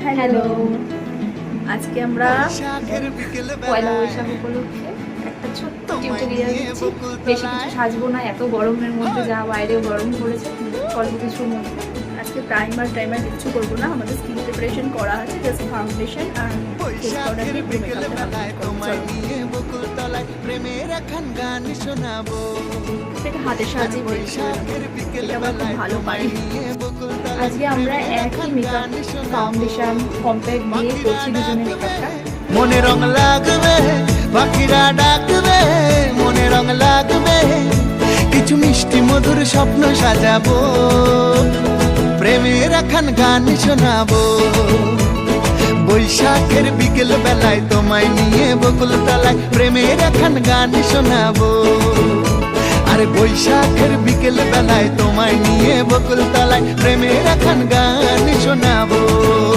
Hello, আজকে আমরা পয়লা বৈশাখ উপলক্ষে একটা ছোট্ট টিউটোরিয়াল দিচ্ছি। বেশি কিছু সাজবো না, এত গরমের মধ্যে, যা বাইরে গরম পড়েছে, অল্প কিছুর মধ্যে। আজকে টাইমার কিছু করবো না, আমাদের স্কিন প্রিপারেশন করা আছে, জাস্ট ফাউন্ডেশন আর ফেস পাউডার দিয়ে একটু মেকআপটা হাতের সাহায্যে এটা আমরা খুব ভালো পারি। আজকে আমরা একই মেকআপ ফাউন্ডেশন কম্প্যাক্ট দিয়ে করছি দুজনের মেকআপটা। মনে রং লাগবে, পাখিরা ডাকবে, মনে রং লাগবে, কিছু মিষ্টি মধুর স্বপ্ন সাজাবো, প্রেমের এখন গান শোনাবো। বৈশাখের বিকেল বেলায় তোমায় নিয়ে বকুল তলায় প্রেমের এখন গান শোনাবো। আরে বৈশাখের বিকেল বেলায় তোমায় নিয়ে বকুল তলায় প্রেমের এখন গান শোনাবো।